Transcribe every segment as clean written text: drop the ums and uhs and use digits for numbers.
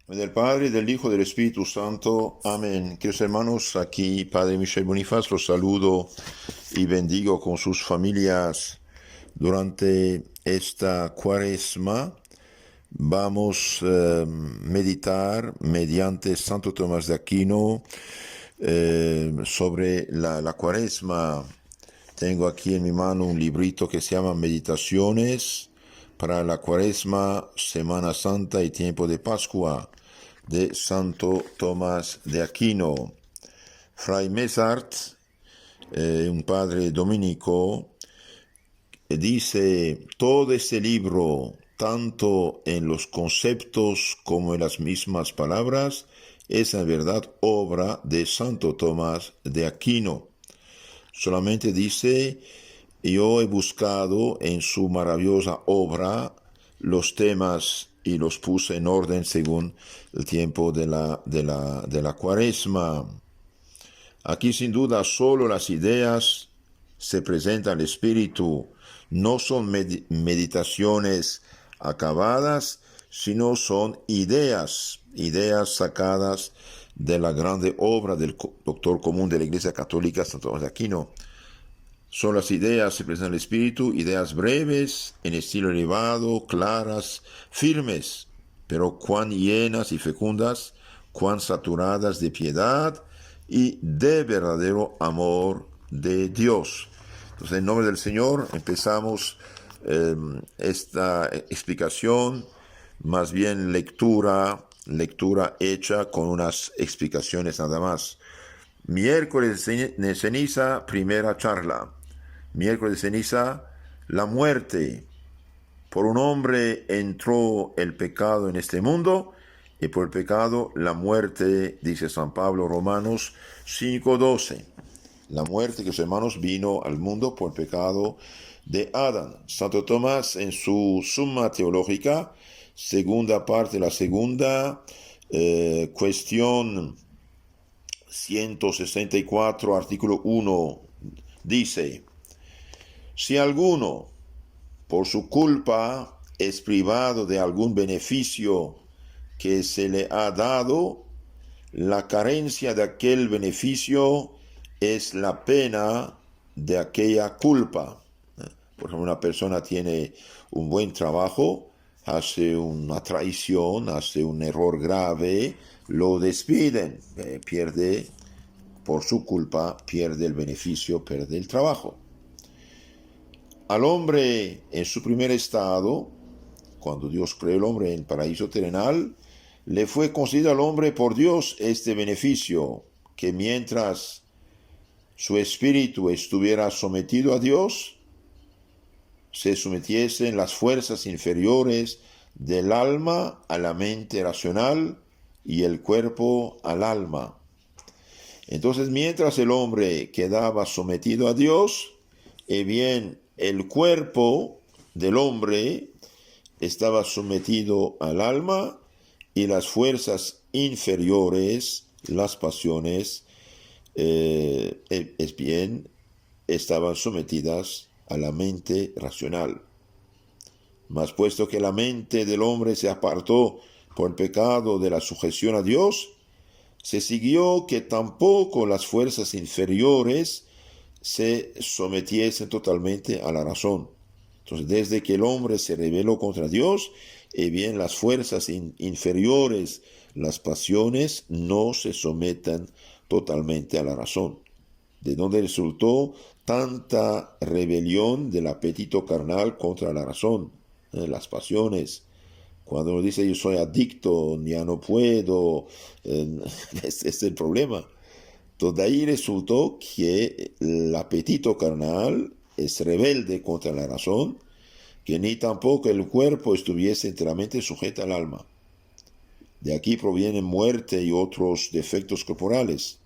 Del Padre, del Hijo, del Espíritu Santo. Amén. Queridos hermanos, aquí Padre Michel Bonifaz los saludo y bendigo con sus familias durante esta cuaresma. Vamos a meditar mediante Santo Tomás de Aquino sobre la cuaresma. Tengo aquí en mi mano un librito que se llama Meditaciones para la Cuaresma, Semana Santa y Tiempo de Pascua, de Santo Tomás de Aquino. Fray Mesart, un padre dominico, dice: todo este libro, tanto en los conceptos como en las mismas palabras, es en verdad obra de Santo Tomás de Aquino. Solamente dice: yo he buscado en su maravillosa obra los temas y los puse en orden según el tiempo de la cuaresma. Aquí sin duda solo las ideas se presentan al espíritu, no son meditaciones acabadas, sino son ideas sacadas de la grande obra del doctor común de la Iglesia Católica, Santo Tomás de Aquino. Son las ideas, se presentan al espíritu, ideas breves, en estilo elevado, claras, firmes, pero cuán llenas y fecundas, cuán saturadas de piedad y de verdadero amor de Dios. Entonces, en nombre del Señor, empezamos esta explicación, más bien lectura hecha con unas explicaciones nada más. Miércoles de ceniza, primera charla. Miércoles de ceniza, la muerte. Por un hombre entró el pecado en este mundo, y por el pecado la muerte, dice San Pablo, Romanos 5:12. La muerte, que sus hermanos, vino al mundo por el pecado de Adán. Santo Tomás, en su Summa Teológica, segunda parte, la segunda cuestión 164, artículo 1, dice: si alguno por su culpa es privado de algún beneficio que se le ha dado, la carencia de aquel beneficio es la pena de aquella culpa. Por ejemplo, una persona tiene un buen trabajo, hace una traición, hace un error grave, lo despiden, pierde, por su culpa, pierde el beneficio, pierde el trabajo. Al hombre en su primer estado, cuando Dios creó el hombre en el paraíso terrenal, le fue concedido al hombre por Dios este beneficio, que mientras su espíritu estuviera sometido a Dios, se sometiesen las fuerzas inferiores del alma a la mente racional y el cuerpo al alma. Entonces, mientras el hombre quedaba sometido a Dios, bien, el cuerpo del hombre estaba sometido al alma y las fuerzas inferiores, las pasiones, estaban sometidas a la mente racional. Mas puesto que la mente del hombre se apartó por el pecado de la sujeción a Dios, se siguió que tampoco las fuerzas inferiores se sometiesen totalmente a la razón. Entonces, desde que el hombre se rebeló contra Dios, bien, las fuerzas inferiores, las pasiones, no se someten totalmente a la razón. ¿De dónde resultó tanta rebelión del apetito carnal contra la razón? Las pasiones. Cuando uno dice yo soy adicto, ya no puedo, este es el problema. Entonces, de ahí resultó que el apetito carnal es rebelde contra la razón, que ni tampoco el cuerpo estuviese enteramente sujeto al alma. De aquí provienen muerte y otros defectos corporales,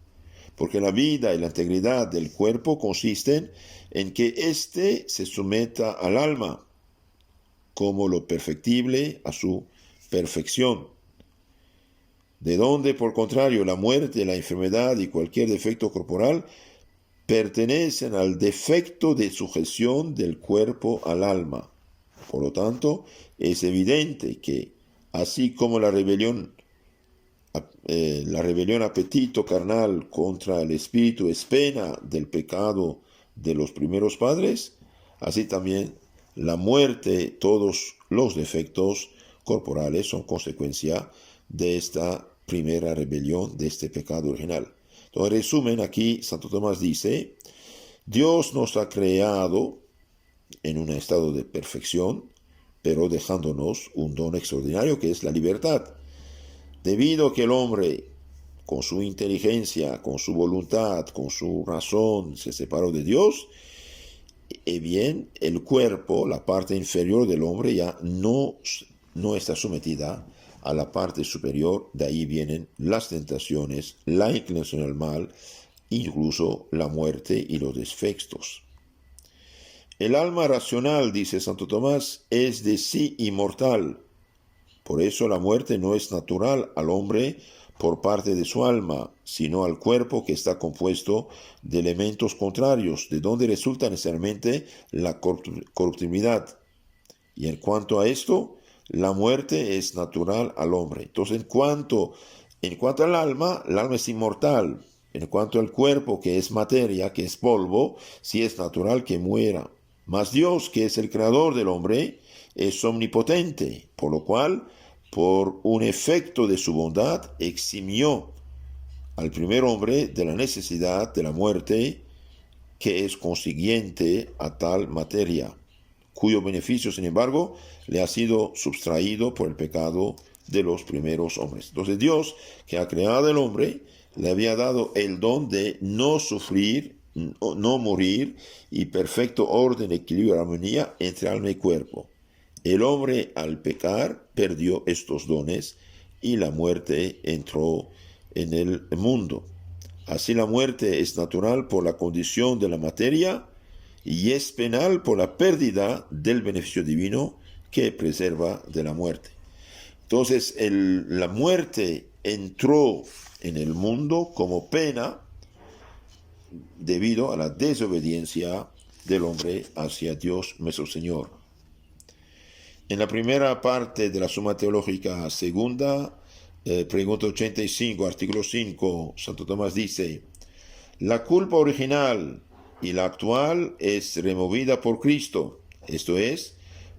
porque la vida y la integridad del cuerpo consisten en que éste se someta al alma, como lo perfectible a su perfección. De donde, por contrario, la muerte, la enfermedad y cualquier defecto corporal pertenecen al defecto de sujeción del cuerpo al alma. Por lo tanto, es evidente que, así como la rebelión La rebelión apetito carnal contra el espíritu es pena del pecado de los primeros padres, así también la muerte, todos los defectos corporales son consecuencia de esta primera rebelión, de este pecado original. Entonces, en resumen, aquí Santo Tomás dice, Dios nos ha creado en un estado de perfección, pero dejándonos un don extraordinario que es la libertad. Debido a que el hombre, con su inteligencia, con su voluntad, con su razón, se separó de Dios, bien, el cuerpo, la parte inferior del hombre ya no está sometida a la parte superior. De ahí vienen las tentaciones, la inclinación al mal, incluso la muerte y los defectos. El alma racional, dice Santo Tomás, es de sí inmortal. Por eso la muerte no es natural al hombre por parte de su alma, sino al cuerpo que está compuesto de elementos contrarios, de donde resulta necesariamente la corruptibilidad. Y en cuanto a esto, la muerte es natural al hombre. Entonces, en cuanto al alma, el alma es inmortal. En cuanto al cuerpo, que es materia, que es polvo, sí es natural que muera. Mas Dios, que es el creador del hombre, es omnipotente, por lo cual, por un efecto de su bondad, eximió al primer hombre de la necesidad de la muerte, que es consiguiente a tal materia, cuyo beneficio, sin embargo, le ha sido sustraído por el pecado de los primeros hombres. Entonces Dios, que ha creado al hombre, le había dado el don de no sufrir, no morir, y perfecto orden, equilibrio y armonía entre alma y cuerpo. El hombre, al pecar, perdió estos dones y la muerte entró en el mundo. Así la muerte es natural por la condición de la materia y es penal por la pérdida del beneficio divino que preserva de la muerte. Entonces, la muerte entró en el mundo como pena debido a la desobediencia del hombre hacia Dios nuestro Señor. En la primera parte de la Suma Teológica segunda, pregunta 85, artículo 5, Santo Tomás dice, la culpa original y la actual es removida por Cristo, esto es,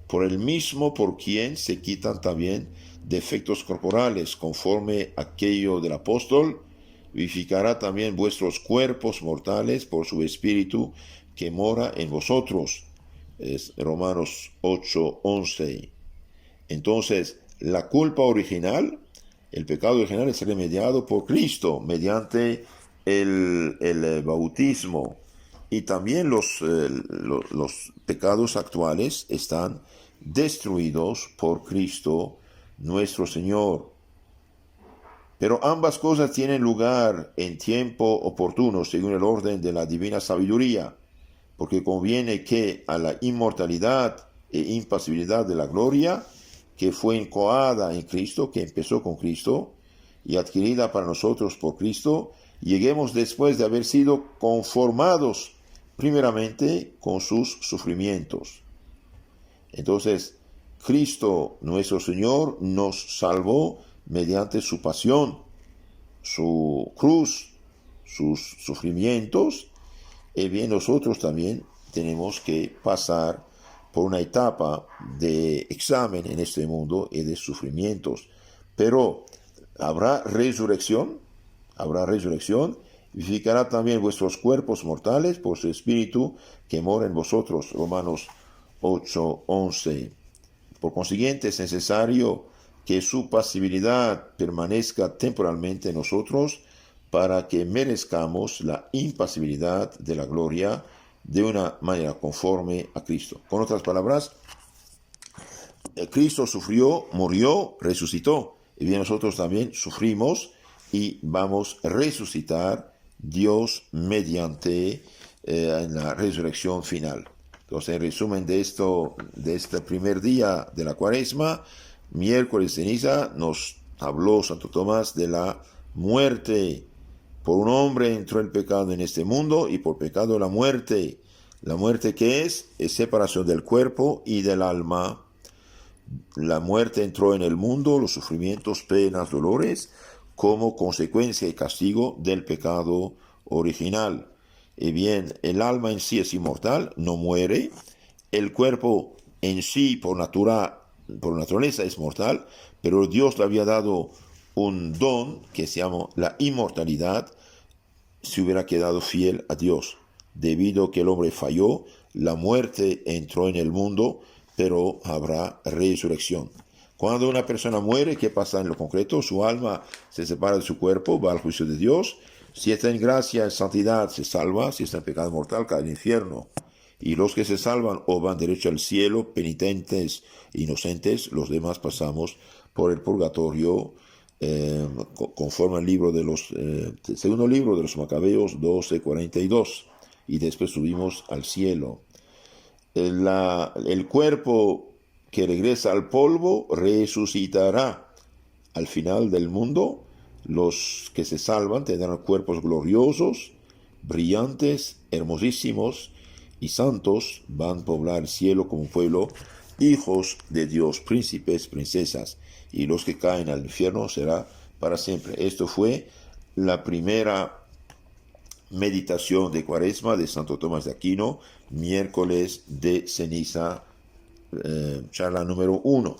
por el mismo por quien se quitan también defectos corporales, conforme aquello del apóstol, vivificará también vuestros cuerpos mortales por su espíritu que mora en vosotros. Es Romanos 8:11. Entonces, la culpa original, el pecado original es remediado por Cristo mediante el bautismo, y también los pecados actuales están destruidos por Cristo nuestro Señor. Pero ambas cosas tienen lugar en tiempo oportuno, según el orden de la divina sabiduría, porque conviene que a la inmortalidad e impasibilidad de la gloria, que fue incoada en Cristo, que empezó con Cristo, y adquirida para nosotros por Cristo, lleguemos después de haber sido conformados primeramente con sus sufrimientos. Entonces, Cristo nuestro Señor nos salvó mediante su pasión, su cruz, sus sufrimientos, y bien nosotros también tenemos que pasar por una etapa de examen en este mundo y de sufrimientos. Pero habrá resurrección, vivificará también vuestros cuerpos mortales por su espíritu que mora en vosotros. Romanos 8:11. Por consiguiente, es necesario que su pasibilidad permanezca temporalmente en nosotros para que merezcamos la impasibilidad de la gloria de una manera conforme a Cristo. Con otras palabras, Cristo sufrió, murió, resucitó, y bien nosotros también sufrimos y vamos a resucitar Dios mediante en la resurrección final. Entonces, en resumen de este primer día de la Cuaresma, miércoles de ceniza, nos habló Santo Tomás de la muerte. Por un hombre entró el pecado en este mundo y por pecado la muerte. La muerte, ¿qué es? Es separación del cuerpo y del alma. La muerte entró en el mundo, los sufrimientos, penas, dolores, como consecuencia y castigo del pecado original. Y bien, el alma en sí es inmortal, no muere. El cuerpo en sí, por naturaleza, es mortal, pero Dios le había dado un don que se llama la inmortalidad si hubiera quedado fiel a Dios. Debido a que el hombre falló, la muerte entró en el mundo, pero habrá resurrección. Cuando una persona muere, ¿qué pasa en lo concreto? Su alma se separa de su cuerpo, va al juicio de Dios. Si está en gracia, en santidad, se salva. Si está en pecado mortal, cae al infierno. Y los que se salvan o van derecho al cielo, penitentes, inocentes, los demás pasamos por el purgatorio, conforme al libro de los, segundo libro de los Macabeos 12:42. Y después subimos al cielo. El cuerpo que regresa al polvo resucitará. Al final del mundo, los que se salvan tendrán cuerpos gloriosos, brillantes, hermosísimos y santos. Van a poblar el cielo como pueblo, hijos de Dios, príncipes, princesas. Y los que caen al infierno será para siempre. Esto fue la primera meditación de Cuaresma de Santo Tomás de Aquino, miércoles de ceniza, charla número 1.